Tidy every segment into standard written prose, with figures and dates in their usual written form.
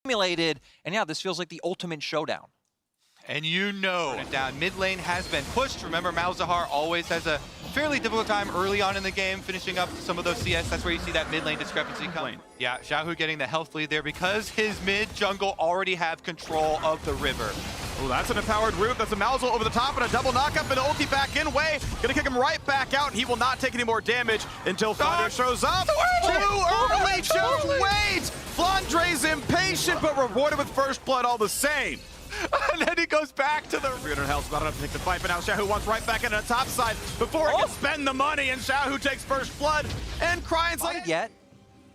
accumulated. And yeah, this feels like the ultimate showdown. And you know, down mid lane has been pushed. Remember, Malzahar always has a fairly difficult time early on in the game, finishing up some of those CS. That's where you see that mid lane discrepancy come. Yeah, Xiaohu getting the health lead there because his mid jungle already have control of the river. Oh, that's an empowered root. That's a Malzahar over the top and a double knockup and an ulti back in way. Gonna kick him right back out, and he will not take any more damage until Flandre shows up. Too early, just wait! Flandre's impatient, but rewarded with first blood all the same. And then he goes back to the 300 health, not enough to take the fight, but now Xiaohu wants right back into the top side before he can spend the money, and Xiaohu takes first blood, and Crying's like, yet.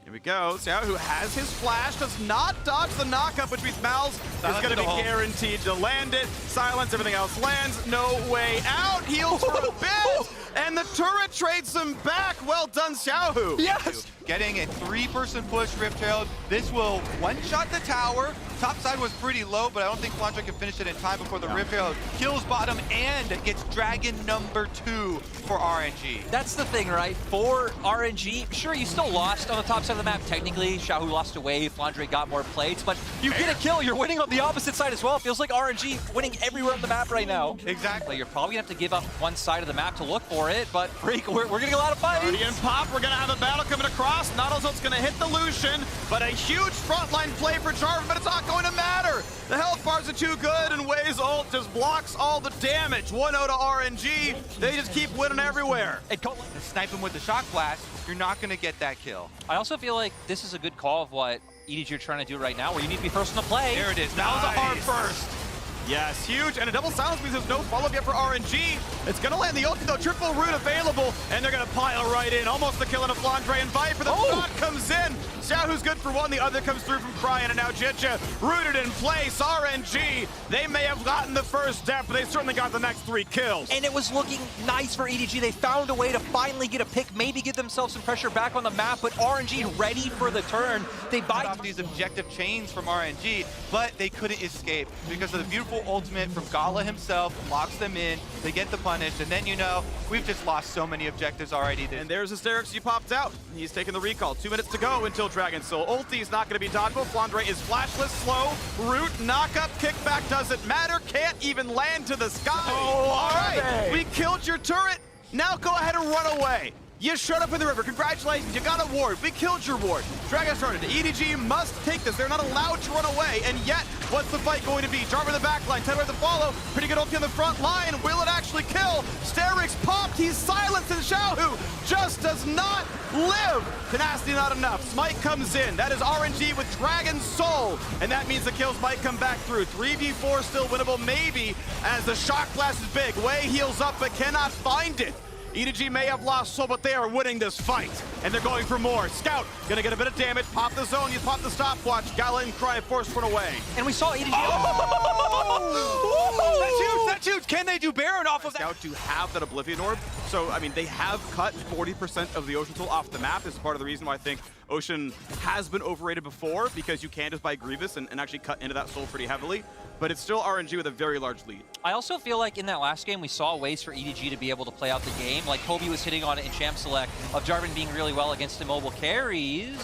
Here we go. Xiaohu has his flash, does not dodge the knockup, which means Malz is going to be guaranteed to land it. Silence, everything else lands. No way out. Heals for a bit, and the turret trades him back. Well done, Xiaohu. Yes! Getting a 3-person push, Rift Herald. This will one-shot the tower. Top side was pretty low, but I don't think Flandre can finish it in time before the Rift Herald kills bottom and gets Dragon number 2 for RNG. That's the thing, right? For RNG, sure, you still lost on the top side of the map. Technically, Xiaohu lost away, Flandre got more plates, but you get a kill, you're winning on the opposite side as well. It feels like RNG winning everywhere on the map right now. Exactly. You're probably gonna have to give up one side of the map to look for it, but Freak, we're getting a lot of fights. Guardian pop, we're gonna have a battle coming across. Nautilus's gonna hit the Lucian, but a huge frontline play for Jarvan, but it's not going to matter. The health bars are too good, and Wei's ult just blocks all the damage. 1-0 to RNG. They just keep winning everywhere. And snipe him with the shock blast, you're not gonna get that kill. I also feel like this is a good call of what EDG are trying to do right now, where you need to be first on the play. There it is. Malzahar first. Yes, huge, and a double silence means there's no follow-up yet for RNG. It's gonna land the ulti though, triple root available, and they're gonna pile right in. Almost the kill on a Flandre, and Viper, the shot comes in. Xiaohu's good for one, the other comes through from Crying, and now Jitja rooted in place. RNG, they may have gotten the first death, but they certainly got the next 3 kills. And it was looking nice for EDG. They found a way to finally get a pick, maybe give themselves some pressure back on the map, but RNG ready for the turn. They buy off these objective chains from RNG, but they couldn't escape because of the beautiful ultimate from Gala himself, locks them in, they get the punish, and then you know, we've just lost so many objectives already. And there's Hysterics, he popped out. He's taking the recall. 2 minutes to go until Dragon Soul. Ulti is not going to be dodgeable. Flandre is flashless, slow, root, knockup, kickback doesn't matter, can't even land to the sky. Oh, all right, we killed your turret. Now go ahead and run away. You showed up in the river. Congratulations, you got a ward. We killed your ward. Dragon started. EDG must take this. They're not allowed to run away. And yet, what's the fight going to be? Jarvan in the back line, 10 right to follow. Pretty good ulti on the front line. Will it actually kill? Sterix popped. He's silenced, and Xiaohu just does not live. Tenacity not enough. Smite comes in. That is RNG with Dragon Soul. And that means the kills might come back through. 3v4 still winnable, maybe, as the shock blast is big. Wei heals up, but cannot find it. EDG may have lost soul, but they are winning this fight. And they're going for more. Scout, gonna get a bit of damage. Pop the zone, you pop the stopwatch. Gala and Cry forced one away. And we saw EDG. That's huge, that's huge. Can they do Baron off of that? Scout to have that Oblivion Orb. So, I mean, they have cut 40% of the Ocean Soul off the map. This is part of the reason why I think Ocean has been overrated before, because you can just buy Grievous and actually cut into that soul pretty heavily. But it's still RNG with a very large lead. I also feel like in that last game, we saw ways for EDG to be able to play out the game. Like Kobe was hitting on it in Champ Select, of Jarvan being really well against immobile carries.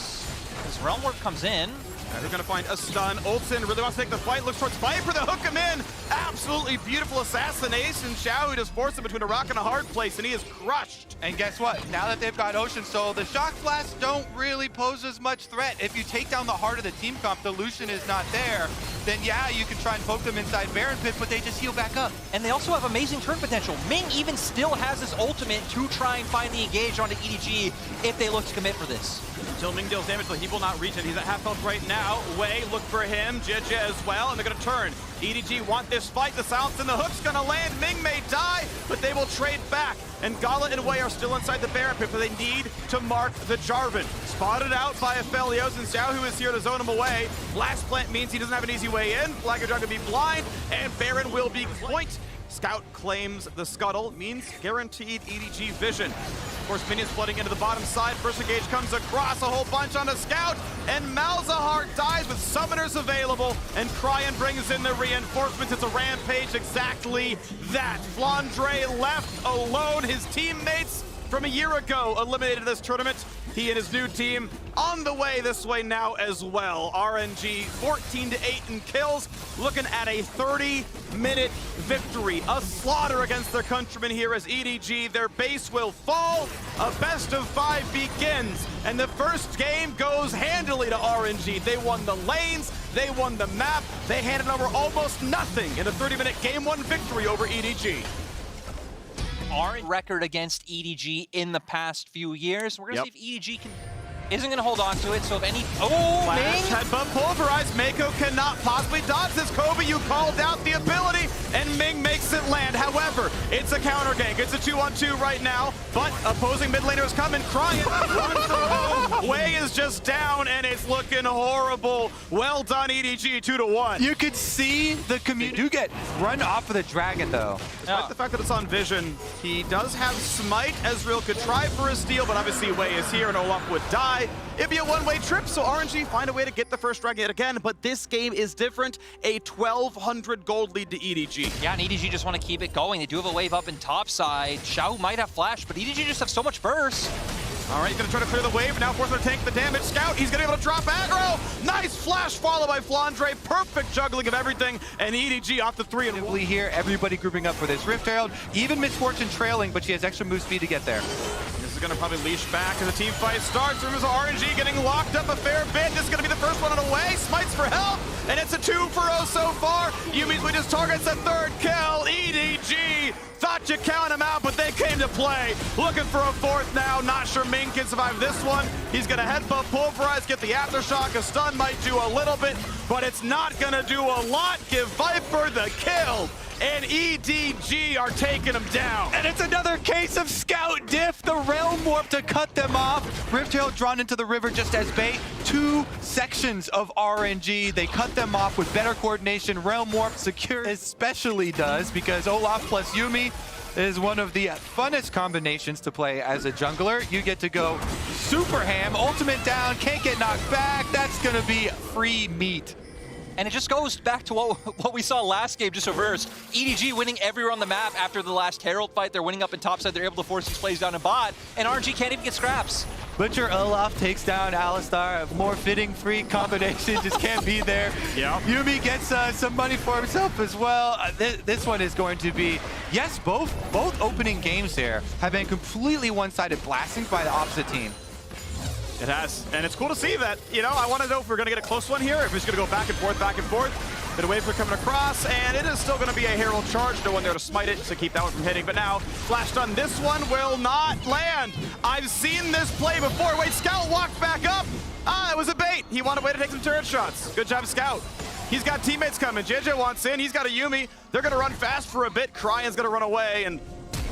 As Realm Warp comes in. They're going to find a stun. Olsen really wants to take the fight, looks towards Viper to hook him in. Absolutely beautiful assassination. Xiaohu just forced him between a rock and a hard place, and he is crushed. And guess what? Now that they've got Ocean Soul, the shock blasts don't really pose as much threat. If you take down the heart of the team comp, the Lucian is not there, then yeah, you can try and poke them inside Baron Pit, but they just heal back up. And they also have amazing turn potential. Ming even still has his ultimate to try and find the engage onto EDG if they look to commit for this. Until Ming deals damage, but he will not reach it. He's at half health right now. Wei, look for him. Jitja as well, and they're going to turn. EDG want this fight. The silence and the hook's going to land. Ming may die, but they will trade back. And Gala and Wei are still inside the Baron Pit, but they need to mark the Jarvan. Spotted out by Aphelios, and Xiaohu is here to zone him away. Blast Plant means he doesn't have an easy way in. Flagger Dragon will be blind, and Baron will be point. Scout claims the scuttle, means guaranteed EDG vision. Of course, minions flooding into the bottom side. First engage comes across, a whole bunch on a Scout, and Malzahar dies with summoners available, and Cryan brings in the reinforcements. It's a rampage, exactly that. Flandre left alone. His teammates from a year ago eliminated this tournament. He and his new team on the way this way now as well. RNG 14-8 in kills, looking at a 30-minute victory. A slaughter against their countrymen here as EDG. Their base will fall. A best of 5 begins, and the first game goes handily to RNG. They won the lanes, they won the map, they handed over almost nothing in a 30-minute game 1 victory over EDG. Our record against EDG in the past few years. We're gonna see if EDG isn't gonna hold on to it. So if any, Flash, Ming! headbutt pulverized. Mako cannot possibly dodge this. Kobe, you called out the ability, and Ming makes it land. However, it's a counter gank. It's a 2-on-2 right now, but opposing mid laner is coming. Crying, runs the home. Way is just down, and it's looking horrible. Well done, EDG, 2-1. You could see the community do get run off of the dragon, though. Despite the fact that it's on Vision, he does have Smite. Ezreal could try for a steal, but obviously Way is here, and Olaf would die. It'd be a one-way trip, so RNG find a way to get the first dragon yet again, but this game is different. A 1,200 gold lead to EDG. Yeah, and EDG just want to keep it going. They do have a wave up in top side. Xiao might have flash, but EDG just have so much burst. All right, he's gonna try to clear the wave, now forcing to tank the damage. Scout, he's gonna be able to drop aggro. Nice flash follow by Flandre. Perfect juggling of everything, and EDG off the 3-and-1. Here, everybody grouping up for this Rift Herald. Even Misfortune trailing, but she has extra move speed to get there. This is gonna probably leash back as the team fight starts. Rumors of RNG getting locked up a fair bit. This is gonna be the first one on the way. Smites for help, and it's a 2-for-0 so far. Yumi's we just targets a 3rd kill. EDG thought you count him out, but they came to play. Looking for a 4th now. Not sure Ming can survive this one. He's gonna headbutt, pulverize, get the aftershock. A stun might do a little bit, but it's not gonna do a lot. Give Viper the kill, and EDG are taking him down. And it's another case of Scout diff, the Realm Warp to cut them off. Rift Herald drawn into the river just as bait. 2 sections of RNG. They cut them off with better coordination. Realm Warp secure especially does, because Olaf plus Yumi is one of the funnest combinations to play as a jungler. You get to go super ham, ultimate down, can't get knocked back. That's gonna be free meat. And it just goes back to what we saw last game, just reversed. EDG winning everywhere on the map after the last Herald fight. They're winning up in top side. They're able to force these plays down in bot, and RNG can't even get scraps. Butcher Olaf takes down Alistar. A more fitting free combination, just can't be there. Yeah. Yumi gets some money for himself as well. This one is going to be, yes, both opening games here have been completely one-sided blastings by the opposite team. It has, and it's cool to see that. You know, I want to know if we're going to get a close one here, if it's going to go back and forth, back and forth. Bit of wave for coming across, and it is still going to be a Herald charge. No one there to smite it to keep that one from hitting. But now, flash stun. This one will not land. I've seen this play before. Wait, Scout walked back up. It was a bait. He wanted a way to take some turret shots. Good job, Scout. He's got teammates coming. JJ wants in. He's got a Yumi. They're going to run fast for a bit. Cryan's going to run away, and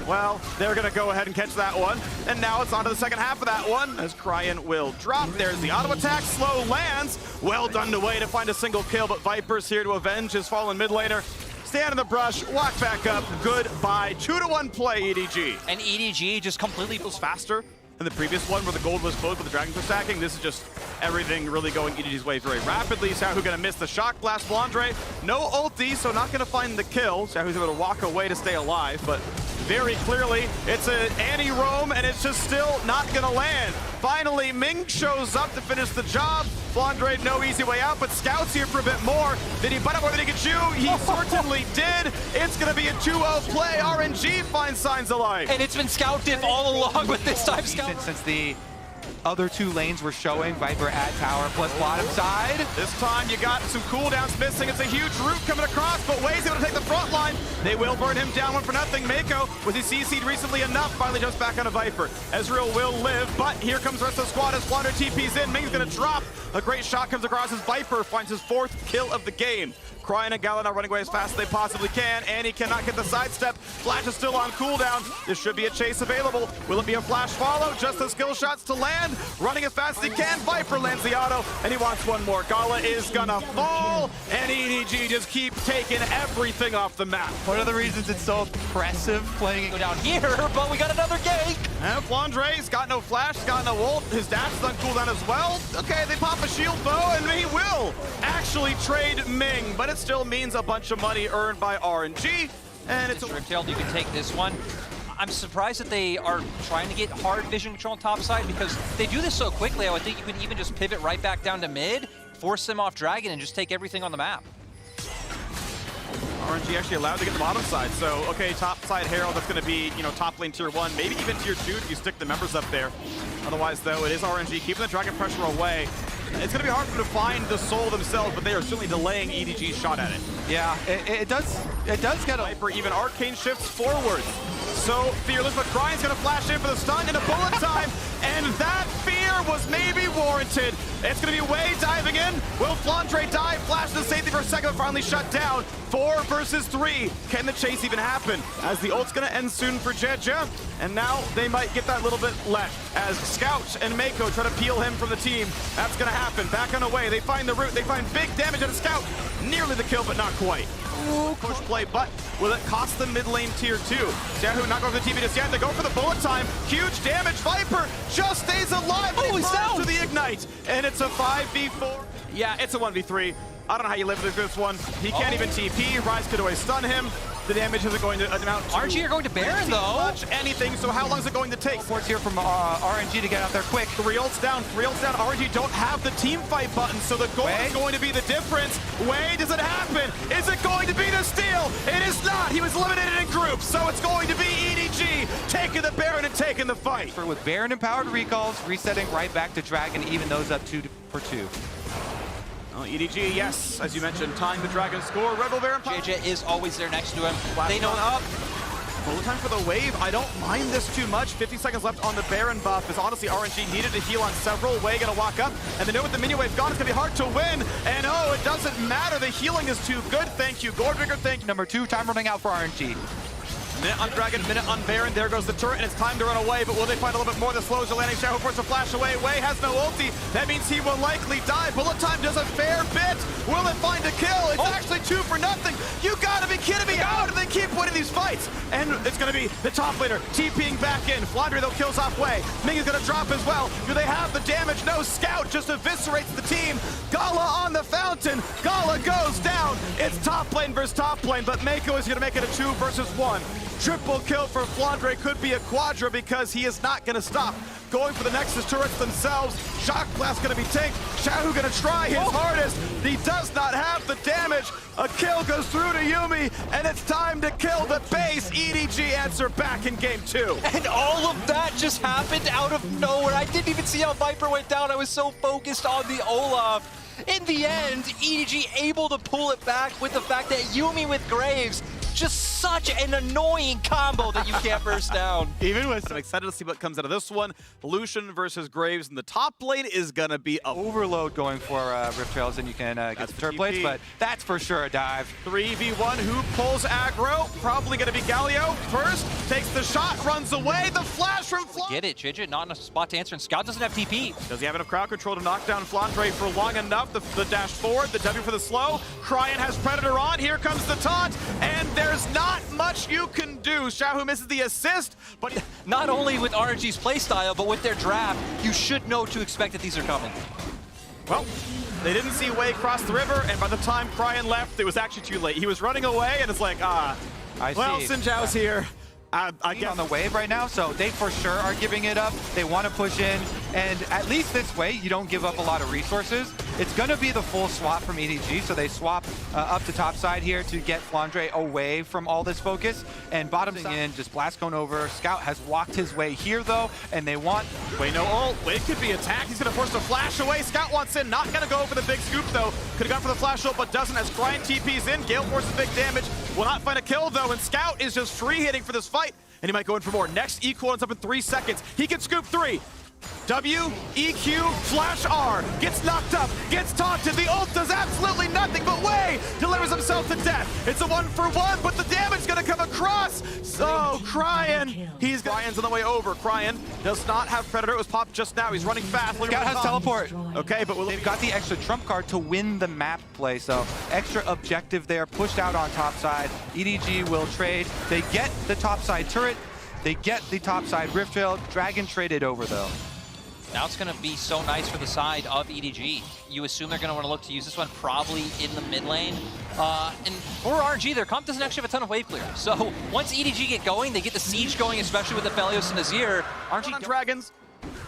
well, they're going to go ahead and catch that one. And now it's on to the second half of that one, as Cryan will drop. There's the auto attack, slow lands. Well done to Way to find a single kill, but Viper's here to avenge his fallen mid laner. Stand in the brush, walk back up, goodbye. 2-1 play, EDG. And EDG just completely feels faster than the previous one where the gold was closed but the dragons were stacking. This is just everything really going EDG's way very rapidly. Sahu gonna miss the shock blast. Flandre, no ulti, so not gonna find the kill. Sahu's able to walk away to stay alive, but very clearly it's an anti-roam and it's just still not gonna land. Finally, Ming shows up to finish the job. Flandre, no easy way out, but Scout's here for a bit more. Did he butt up more than he could chew? He certainly did. It's gonna be a 2-0 play. RNG finds signs of life. And it's been Scout diff all along with this time Scout. Since the other 2 lanes were showing, Viper at tower plus bottom side. This time you got some cooldowns missing. It's a huge root coming across, but Way's able to take the front line. They will burn him down 1 for nothing. Mako, was he CC'd recently enough, finally jumps back on a Viper. Ezreal will live, but here comes the rest of the squad as Flandre TP's in. Ming's gonna drop. A great shot comes across as Viper finds his 4th kill of the game. Cryan and Gallon are running away as fast as they possibly can, and he cannot get the sidestep. Flash is still on cooldown. This should be a chase available. Will it be a flash follow? Just the skill shots to land. Running as fast as he can. Viper lands the auto, and he wants one more. Gala is gonna fall, and EDG just keep taking everything off the map. One of the reasons it's so impressive playing Go down here, but we got another gank. And Flandre's got no flash, got no ult. His dash is on cooldown as well. Okay, they pop a shield though, and he will actually trade Ming, but it still means a bunch of money earned by RNG, and it's a Rift Herald, you can take this one. I'm surprised that they are trying to get hard vision control on top side because they do this so quickly. I would think you could even just pivot right back down to mid, force them off Dragon, and just take everything on the map. RNG actually allowed to get the bottom side, so okay, top side Herald, that's going to be, you know, top lane tier 1, maybe even tier 2 if you stick the members up there. Otherwise, though, it is RNG keeping the Dragon pressure away. It's going to be hard for them to find the soul themselves, but they are certainly delaying EDG's shot at it. Yeah, it does get a Viper, even Arcane shifts forward. So fearless, but Cryan's going to flash in for the stun and a bullet time, and that fear was maybe warranted. It's going to be Wei diving in. Will Flandre dive? Flash to safety for a second, but finally shut down. 4 versus 3. Can the chase even happen? As the ult's going to end soon for Jeja, and now they might get that little bit left. As Scout and Mako try to peel him from the team, that's going to happen. Back on the way, they find the root, they find big damage on Scout. Nearly the kill, but not quite. Ooh, push play, but will it cost them mid lane tier 2? Jehu not going for the TV just yet. They go for the bullet time. Huge damage. Viper just stays alive. Holy sound! To the ignite, and it's a 5v4. Yeah, it's a 1v3. I don't know how you live with this one. He can't even TP. Rise could always stun him. The damage isn't going to amount to RNG are going to Baron, though. Much anything, so how long is it going to take? Force here from RNG to get out there quick. 3 ults down, 3 ults down. RNG don't have the team fight button, so the goal is going to be the difference. Wei, does it happen? Is it going to be the steal? It is not. He was eliminated in groups, so it's going to be EDG taking the Baron and taking the fight. With Baron empowered recalls, resetting right back to Dragon, even those up 2 for 2. Oh, EDG, yes, as you mentioned, tying the Dragon score. Rebel Baron. JJ is always there next to him. They know up. Full time for the wave. I don't mind this too much. 50 seconds left on the Baron buff, as honestly RNG needed to heal on several. Wei gonna walk up, and they know with the minion wave gone, it's gonna be hard to win. And oh, it doesn't matter. The healing is too good. Thank you, Gordrigger. Thank you. Number 2, time running out for RNG. Minute on Dragon, minute on Baron. There goes the turret, and it's time to run away. But will they find a little bit more? The slows are landing. Shadow forces a flash away. Wei has no ulti. That means he will likely die. Bullet time does a fair bit. Will it find a kill? It's actually 2 for nothing. You gotta be kidding me. How do they keep winning these fights? And it's gonna be the top laner TPing back in. Flandre though kills off Wei. Ming is gonna drop as well. Do they have the damage? No. Scout just eviscerates the team. Gala on the fountain. Gala goes down. It's top lane versus top lane, but Mako is gonna make it a 2 versus 1. Triple kill for Flandre, could be a quadra because he is not going to stop. Going for the Nexus turrets themselves. Shock Blast going to be tanked. Shahu going to try his hardest. He does not have the damage. A kill goes through to Yuumi, and it's time to kill the base. EDG answer back in game 2. And all of that just happened out of nowhere. I didn't even see how Viper went down. I was so focused on the Olaf. In the end, EDG able to pull it back with the fact that Yuumi with Graves, just such an annoying combo that you can't burst down. Even with, I'm excited to see what comes out of this one. Lucian versus Graves in the top lane is going to be a overload going for Rift Trails, and you can get the turret blades, but that's for sure a dive. 3v1, who pulls aggro? Probably going to be Galio. First, takes the shot, runs away. The flash from Flandre. Get it, Chidget, not in a spot to answer, and Scout doesn't have TP. Does he have enough crowd control to knock down Flandre for long enough? The dash forward, the W for the slow. Cryan has Predator on. Here comes the taunt, and there's not much you can do. Shahu misses the assist, but not only with RNG's playstyle, but with their draft, you should know to expect that these are coming. Well, they didn't see Wei cross the river, and by the time Cryan left, it was actually too late. He was running away, and it's like, well, Xin Zhao's here. I guess on the wave right now, so they for sure are giving it up. They want to push in, and at least this way, you don't give up a lot of resources. It's going to be the full swap from EDG, so they swap up to top side here to get Flandre away from all this focus, and bottoming in, just blast cone over. Scout has walked his way here, though, and they want... Wei no ult. Wei could be attacked. He's going to force the flash away. Scout wants in, not going to go for the big scoop, though. Could have gone for the flash ult, but doesn't, as Cryan TP's in. Gale forces big damage. Will not find a kill, though, and Scout is just free hitting for this fight. And he might go in for more. Next equal ends up in 3 seconds. He can scoop 3. W, EQ, flash R, gets knocked up, gets taunted, the ult does absolutely nothing, but Wei delivers himself to death. It's a 1-for-1, but the damage is gonna come across. So Cryan, Cryan's on the way over. Cryan does not have Predator, it was popped just now, he's running fast. Scout has teleport. Okay, but they've got the extra trump card to win the map play, so extra objective there, pushed out on top side. EDG will trade, they get the top side turret, they get the top side Rift Trail. Dragon traded over though. Now it's going to be so nice for the side of EDG. You assume they're going to want to look to use this one probably in the mid lane. And for RNG, their comp doesn't actually have a ton of wave clear. So once EDG get going, they get the siege going, especially with the Aphelios and Azir. RNG on Dragons,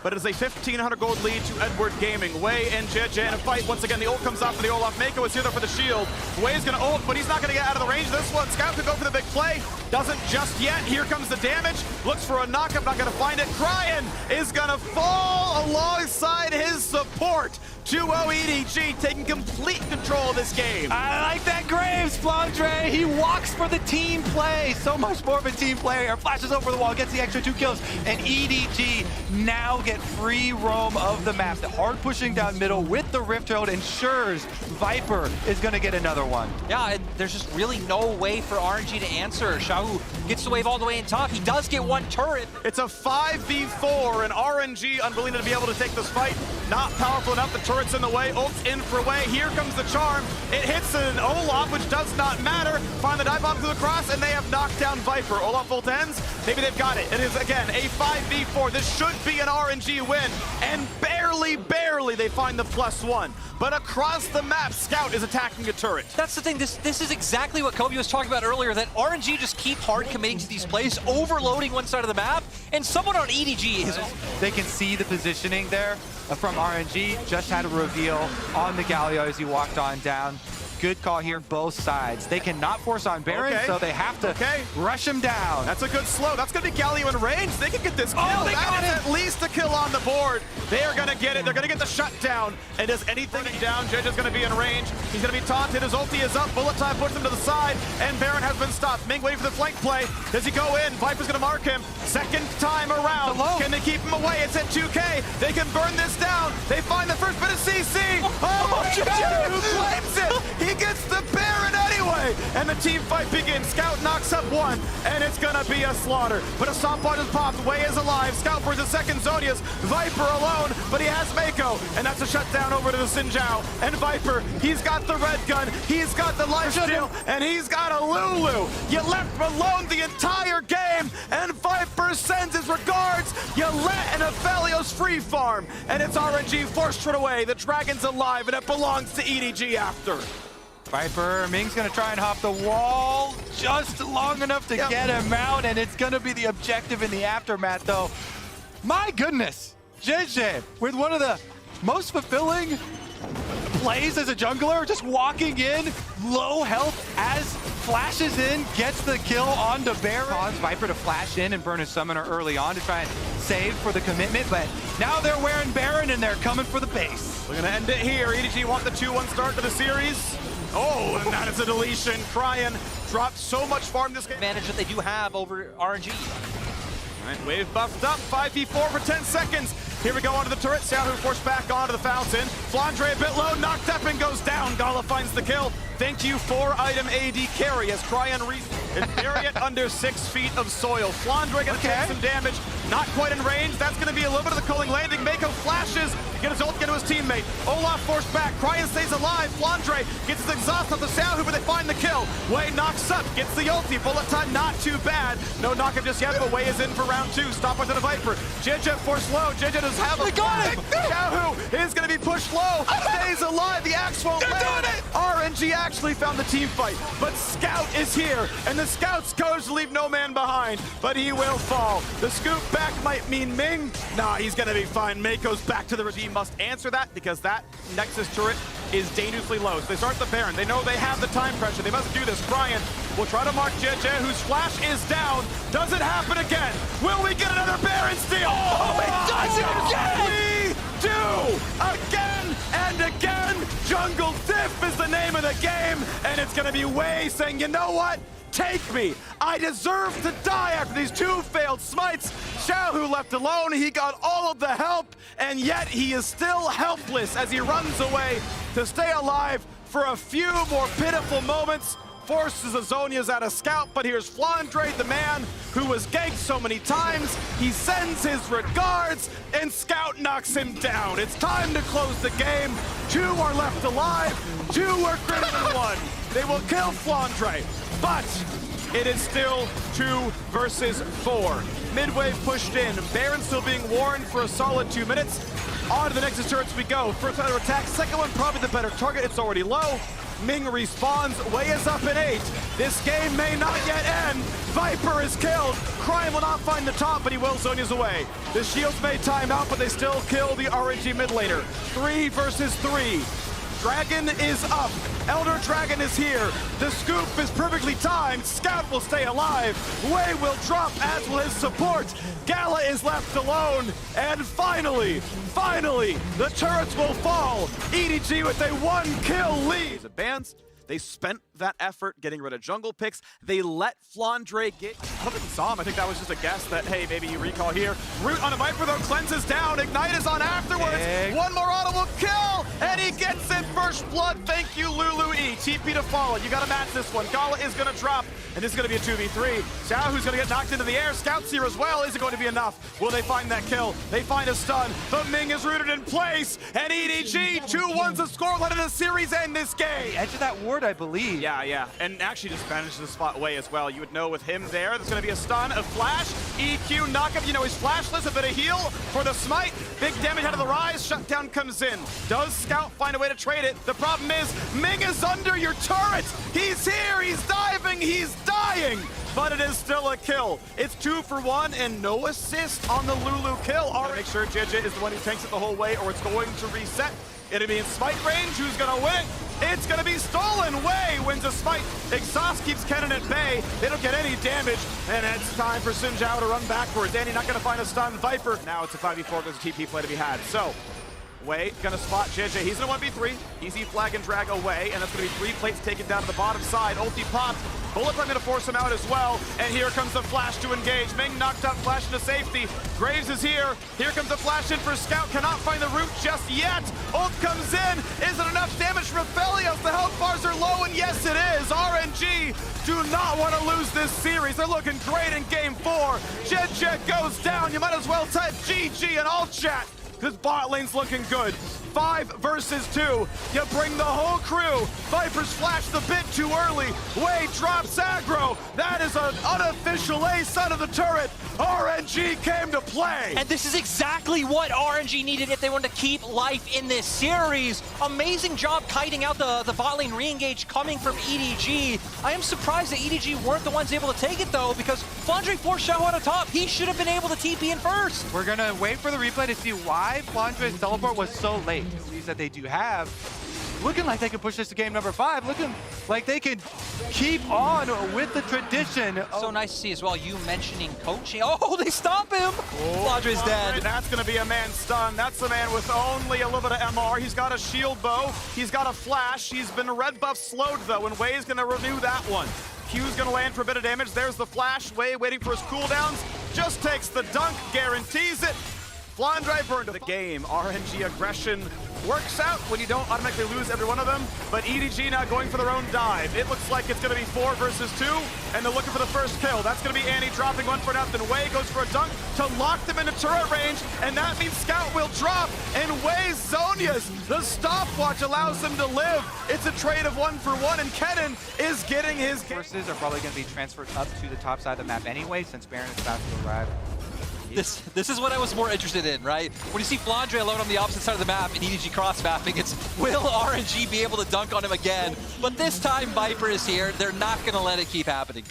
but it is a 1,500 gold lead to Edward Gaming. Wei and JJ in a fight. Once again, the ult comes off for the Olaf. Mako is here though for the shield. Wei's gonna ult, but he's not gonna get out of the range of this one. Scout could go for the big play. Doesn't just yet. Here comes the damage. Looks for a knockup, not gonna find it. Cryin is gonna fall alongside his support. 2-0 EDG taking complete control of this game. I like that Graves, Flandre. He walks for the team play. So much more of a team player. Flashes over the wall, gets the extra 2 kills. And EDG now get free roam of the map. The hard pushing down middle with the Rift Herald ensures Viper is going to get another one. Yeah, and there's just really no way for RNG to answer. Xiaohu gets the wave all the way in top. He does get one turret. It's a 5v4, and RNG unwilling to be able to take this fight. Not powerful enough. The turret's in the way. Ult's in for Wei. Here comes the charm. It hits an Olaf, which does not matter. Find the dive bomb through the cross, and they have knocked down Viper. Olaf ult ends. Maybe they've got it. It is, again, a 5v4. This should be an RNG win. And barely they find the +1. But across the map, Scout is attacking a turret. That's the thing. This is exactly what Kobe was talking about earlier, that RNG just keep hard committing to these plays, overloading one side of the map, and someone on EDG is... They can see the positioning there from RNG. Just had a reveal on the Galio as he walked on down. Good call here, both sides. They cannot force on Baron, so they have to rush him down. That's a good slow. That's going to be Galio in range. They can get this kill. Oh, they got it. At least a kill on the board. They are going to get it. They're going to get the shutdown. And does anything down? Judge is going to be in range. He's going to be taunted. His ulti is up. Bullet time puts him to the side. And Baron has been stopped. Ming waiting for the flank play. Does he go in? Viper's going to mark him. Second time around. Can they keep him away? It's at 2K. They can burn this down. They find the first bit of CC. Who claims it? He gets the Baron anyway, and the team fight begins. Scout knocks up one, and it's gonna be a slaughter. But a stomp on is popped. Wei is alive. Scout for his second Zodius. Viper alone, but he has Mako, and that's a shutdown over to the Sinjao. And Viper, he's got the red gun, he's got the lifesteal, and he's got a Lulu. You left him alone the entire game, and Viper sends his regards. You let an Aphelios free farm, and it's RNG forced it away. The Dragon's alive, and it belongs to EDG after. Viper, Ming's gonna try and hop the wall just long enough to get him out, and it's gonna be the objective in the aftermath, though. My goodness, JJ, with one of the most fulfilling plays as a jungler, just walking in, low health as flashes in, gets the kill onto Baron. Cause Viper to flash in and burn his summoner early on to try and save for the commitment, but now they're wearing Baron and they're coming for the base. We're gonna end it here. EDG want the 2-1 start to the series. Oh, and that is a deletion. Cryin dropped so much farm this game. Advantage that they do have over RNG. All right, wave buffed up, 5v4 for 10 seconds. Here we go onto the turret. Xiaohu forced back onto the fountain. Flandre a bit low, knocked up and goes down. Gala finds the kill. Thank you, 4-item AD carry as Cryin is buried it under 6 feet of soil. Flandre gonna take some damage. Not quite in range. That's gonna be a little bit of the cooling landing. Mako flashes. Get his ult, get to his teammate. Olaf forced back. Cryin stays alive. Flandre gets his exhaust off the Xiaohu, but they find the kill. Wei knocks up, gets the ulti. Bullet time not too bad. No knockup just yet, but Wei is in for round 2. Stop onto the Viper. JJ forced low. JJ does have a got him. Xiaohu is gonna be pushed low. Stays alive. The axe won't land. RNG actually found the team fight, but Scout is here, and the Scout's goes to leave no man behind, but he will fall. The scoop back might mean Ming. Nah, he's gonna be fine. Mako's back to the regime. Must answer that because that Nexus turret is dangerously low. So they start the Baron. They know they have the time pressure. They must do this. Cryin will try to mark JJ, whose flash is down. Does it happen again? Will we get another Baron steal? Oh, it does it again! We do! Again and again! Jungle Diff is the name of the game, and it's gonna be Wei saying, you know what? Take me! I deserve to die after these 2 failed smites. Xiaohu left alone, he got all of the help, and yet he is still helpless as he runs away to stay alive for a few more pitiful moments. Forces Azonia's out of Scout, but here's Flandre, the man who was ganked so many times. He sends his regards, and Scout knocks him down. It's time to close the game. 2 are left alive, 2 are greater than 1. They will kill Flandre, but it is still 2 versus 4. Mid-wave pushed in. Baron still being warned for a solid 2 minutes. On to the next turrets we go. First another attack, second one probably the better target. It's already low. Ming respawns, Wei is up in 8. This game may not yet end. Viper is killed. Crime will not find the top, but he will Zhonya's away. The shields may time out, but they still kill the RNG mid laner. 3 versus 3. Dragon is up. Elder Dragon is here. The scoop is perfectly timed. Scout will stay alive. Wei will drop, as will his support. Gala is left alone. And finally, the turrets will fall. EDG with a 1-kill lead. The bans, they spent that effort getting rid of jungle picks. They let Flandre get... I don't think he saw him. I think that was just a guess that, hey, maybe you recall here. Root on a Viper, though, cleanses down. Ignite is on afterwards. One more auto will kill, and he gets it first blood. Thank you, Lulu E. TP to follow. You got to match this one. Gala is going to drop, and this is going to be a 2v3. Xiaohu's going to get knocked into the air. Scout's here as well. Is it going to be enough? Will they find that kill? They find a stun. The Ming is rooted in place, and EDG 2-1's the scoreline of the series and this game. Edge of that ward, I believe. Yeah, and actually just managed to spot Wei as well. You would know with him there, there's going to be a stun, a flash, EQ, knockup. You know he's flashless, a bit of heal for the smite. Big damage out of the rise, shutdown comes in. Does Scout find a way to trade it? The problem is, Ming is under your turret. He's here, he's diving, he's dying. But it is still a kill. It's 2 for 1 and no assist on the Lulu kill. Make sure JJ is the one who tanks it the whole way or it's going to reset. It'll be in smite range. Who's gonna win it? It's gonna be stolen. Wei wins a smite. Exhaust keeps Kennen at bay. They don't get any damage. And it's time for Sun Jiao to run backwards. Danny not gonna find a stun. Viper. Now it's a 5v4. There's a TP play to be had. So, Wei gonna spot JJ. He's gonna 1v3. Easy flag and drag away. And that's gonna be 3 plates taken down to the bottom side. Ulti popped. Bullet time gonna force him out as well. And here comes the flash to engage. Ming knocked up, flash into safety. Graves is here. Here comes the flash in for Scout. Cannot find the root just yet. Ult comes in. Is it enough damage for Aphelios? The health bars are low, and yes it is. RNG do not want to lose this series. They're looking great in game 4. Jet goes down. You might as well type GG in all chat. This bot lane's looking good. 5 versus 2. You bring the whole crew. Viper's flashed a bit too early. Wei drops aggro. That is an unofficial ace out of the turret. RNG came to play. And this is exactly what RNG needed if they wanted to keep life in this series. Amazing job kiting out the bot lane re-engage coming from EDG. I am surprised that EDG weren't the ones able to take it though, because Flandre forced Xiao on top. He should have been able to TP in first. We're gonna wait for the replay to see why Flandre's teleport was so late. These that they do have. Looking like they can push this to game number 5. Looking like they can keep on with the tradition. So nice to see as well, you mentioning coaching. Oh, they stop him! Flandre's dead. That's going to be a man stun. That's the man with only a little bit of MR. He's got a shield bow. He's got a flash. He's been red buff slowed though, and Wei's going to renew that one. Q's going to land for a bit of damage. There's the flash. Wei waiting for his cooldowns. Just takes the dunk, guarantees it. Flandre burned to the game. RNG aggression works out when you don't automatically lose every one of them, but EDG now going for their own dive. It looks like it's going to be 4 versus 2, and they're looking for the first kill. That's going to be Annie dropping 1 for nothing. Wei goes for a dunk to lock them into turret range, and that means Scout will drop, and Wei's Zhonya's. The stopwatch allows them to live. It's a trade of 1 for 1, and Kennen is getting his... Forces are probably going to be transferred up to the top side of the map anyway, since Baron is about to arrive. This is what I was more interested in, right? When you see Flandre alone on the opposite side of the map in EDG cross-mapping, it's will RNG be able to dunk on him again? But this time Viper is here. They're not going to let it keep happening.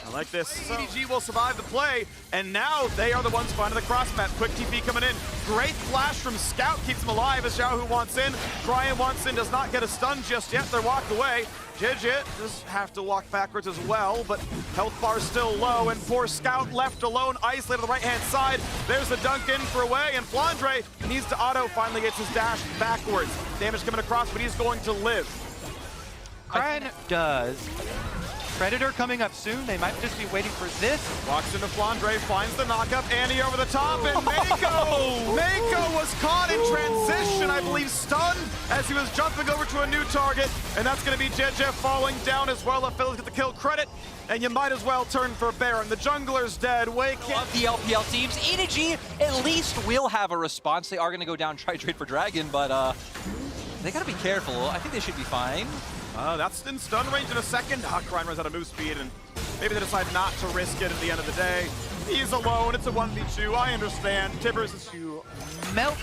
I like this. EDG will survive the play, and now they are the ones finding the cross-map. Quick TP coming in. Great flash from Scout, keeps him alive as Xiaohu wants in. Brian wants in, does not get a stun just yet. They're walked away. Jijit does have to walk backwards as well, but health bar still low, and poor Scout left alone, isolated on the right-hand side. There's the dunk in for Wei, and Flandre needs to auto, finally gets his dash backwards. Damage coming across, but he's going to live. Kran does. Predator coming up soon. They might just be waiting for this. Walks into Flandre, finds the knockup. Annie over the top, and Mako was caught in transition, I believe stunned, as he was jumping over to a new target. And that's going to be JJ falling down as well. Aphelios get the kill credit, and you might as well turn for Baron. The jungler's dead. Wake of the LPL teams. EDG at least will have a response. They are going to go down, try trade for Dragon, but they got to be careful. I think they should be fine. That's in stun range in a second. Crime runs out of move speed, and maybe they decide not to risk it at the end of the day. He's alone. It's a 1v2. I understand. Tibbers is you. Melt.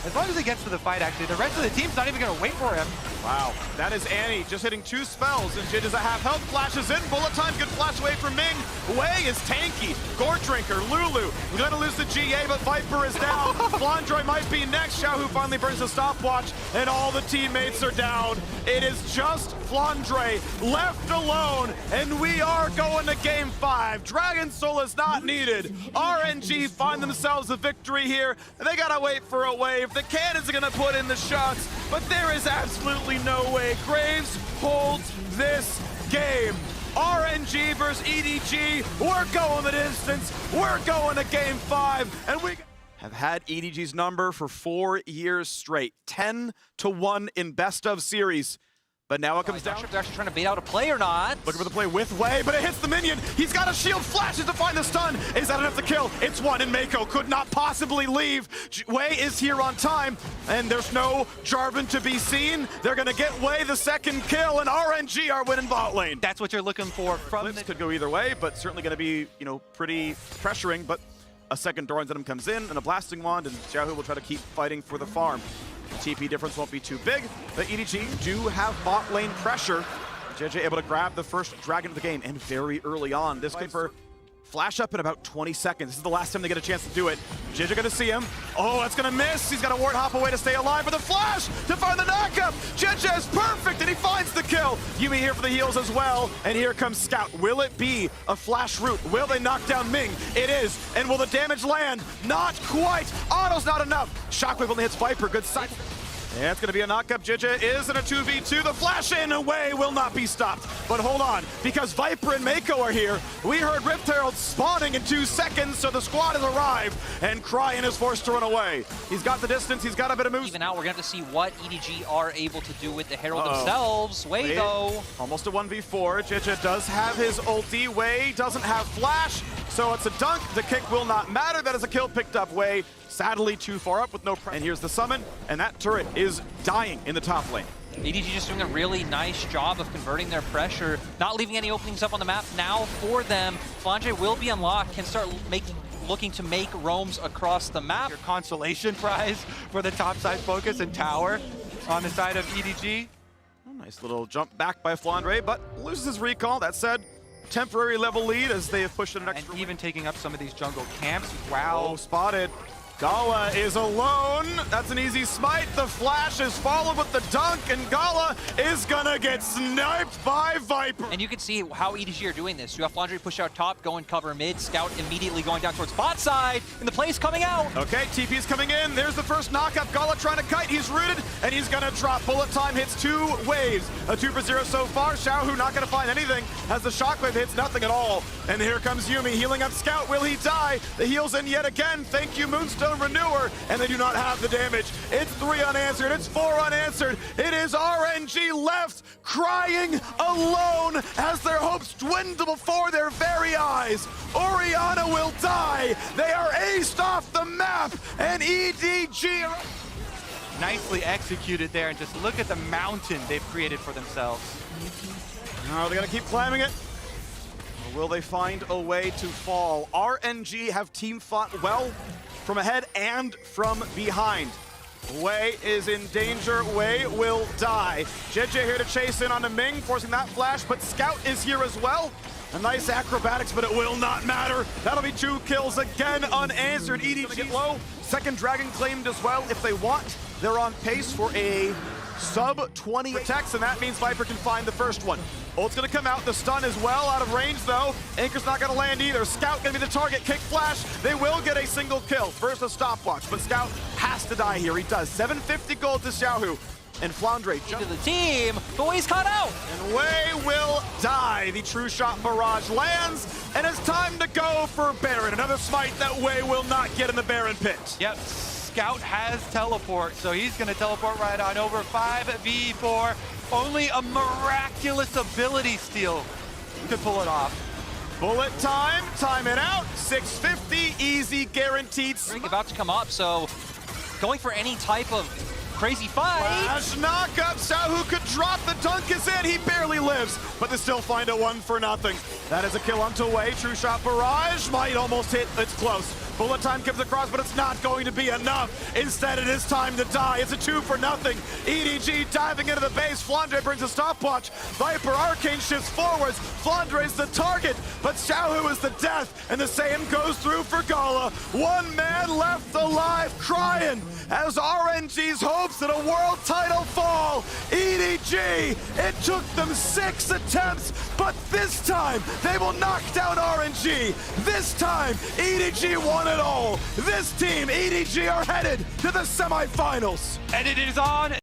As long as he gets to the fight, actually, the rest of the team's not even going to wait for him. Wow, that is Annie just hitting 2 spells, and Jid is at half health, flashes in, bullet time, good flash away from Ming. Wei is tanky, Gore Drinker, Lulu, we're gonna lose the GA, but Viper is down. Flandre might be next, Xiaohu finally burns the stopwatch, and all the teammates are down. It is just Flandre left alone, and we are going to game 5. Dragon Soul is not needed. RNG find themselves a victory here, and they gotta wait for a wave. The cannons are gonna put in the shots, but there is absolutely no way Graves holds this game. RNG versus EDG, we're going the distance, we're going to game 5, and we have had EDG's number for 4 years straight, 10-1 in best of series. But now it comes down. Sure if they're actually trying to bait out a play or not. Looking for the play with Wei, but it hits the minion. He's got a shield, flashes to find the stun. Is that enough to kill? It's 1, and Mako could not possibly leave. Wei is here on time, and there's no Jarvan to be seen. They're gonna get Wei the second kill, and RNG are winning bot lane. That's what you're looking for from Blitz could go either way, but certainly gonna be, you know, pretty pressuring, but a second Doran's Venom comes in, and a Blasting Wand, and Xiaohu will try to keep fighting for the farm. TP difference won't be too big. The EDG do have bot lane pressure. JJ able to grab the first dragon of the game, and very early on. This could flash up in about 20 seconds. This is the last time they get a chance to do it. JJ gonna see him. Oh, that's gonna miss. He's got a ward hop away to stay alive with a flash to find the knockup. JJ is perfect, and he finds the kill. Yuumi here for the heals as well, and here comes Scout. Will it be a flash route? Will they knock down Ming? It is, and will the damage land? Not quite. Auto's not enough. Shockwave only hits Viper, good sight. Yeah, it's going to be a knockup. Jija is in a 2v2. The flash in away will not be stopped. But hold on, because Viper and Mako are here. We heard Rift Herald spawning in 2 seconds, so the squad has arrived, and Cryin is forced to run away. He's got the distance, he's got a bit of moves. Even out, we're going to have to see what EDG are able to do with the Herald themselves. Wei, though. Almost a 1v4. Jija does have his ulti. Wei doesn't have flash, so it's a dunk. The kick will not matter. That is a kill picked up. Wei sadly too far up with no pressure. And here's the summon, and that turret is dying in the top lane. EDG just doing a really nice job of converting their pressure, not leaving any openings up on the map now for them. Flandre will be unlocked, can start looking to make roams across the map. Your consolation prize for the topside focus and tower on the side of EDG. Oh, nice little jump back by Flandre, but loses his recall. That said, temporary level lead as they have pushed it an extra. And even taking up some of these jungle camps. Wow. Oh, spotted. Gala is alone. That's an easy smite. The flash is followed with the dunk, and Gala is gonna get sniped by Viper. And you can see how EDG are doing this. You have Flandre push out top, go and cover mid, Scout immediately going down towards bot side, and the play's coming out. Okay, TP's coming in. There's the first knockup. Gala trying to kite. He's rooted, and he's gonna drop. Bullet time hits 2 waves. A 2 for 0 so far. Xiaohu not gonna find anything as the shockwave hits nothing at all. And here comes Yuumi healing up Scout. Will he die? The heals in yet again. Thank you, Moonstone Renewer, and they do not have the damage. It's 3 unanswered, it's 4 unanswered. It is RNG left, crying alone as their hopes dwindle before their very eyes. Orianna will die. They are aced off the map, and EDG are... Nicely executed there, and just look at the mountain they've created for themselves. Oh, they're gonna keep climbing it. Or will they find a way to fall? RNG have team fought well from ahead and from behind. Wei is in danger. Wei will die. JJ here to chase in onto Ming, forcing that flash, but Scout is here as well. A nice acrobatics, but it will not matter. That'll be 2 kills again, unanswered. EDG get low. Second dragon claimed as well if they want. They're on pace for a sub-20 attacks, and that means Viper can find the first one. Ult's gonna come out, the stun is well out of range though. Anchor's not gonna land either. Scout gonna be the target, kick flash. They will get a single kill. First a stopwatch, but Scout has to die here. He does. 750 gold to Xiaohu. And Flandre into the team, but Wei's caught out. And Wei will die. The true shot barrage lands, and it's time to go for Baron. Another smite that Wei will not get in the Baron pit. Yep. Scout has teleport, so he's going to teleport right on over. 5v4. Only a miraculous ability steal could pull it off. Bullet time, time it out. 650, easy, guaranteed. Drink about to come up, so going for any type of crazy fight. Flash knock-up, Xiaohu could drop, the dunk is in, he barely lives, but they still find a 1-for-0. That is a kill on Way. True shot barrage, might almost hit, it's close. Bullet time comes across, but it's not going to be enough. Instead, it is time to die. It's a 2-for-0. EDG diving into the base. Flandre brings a stopwatch. Viper Arcane shifts forwards. Flandre's the target, but Xiaohu is the death, and the same goes through for Gala. One man left alive, crying as RNG's hopes at a world title fall. EDG, it took them 6 attempts, but this time they will knock down RNG. This time, EDG won it all. This team, EDG, are headed to the semifinals. And it is on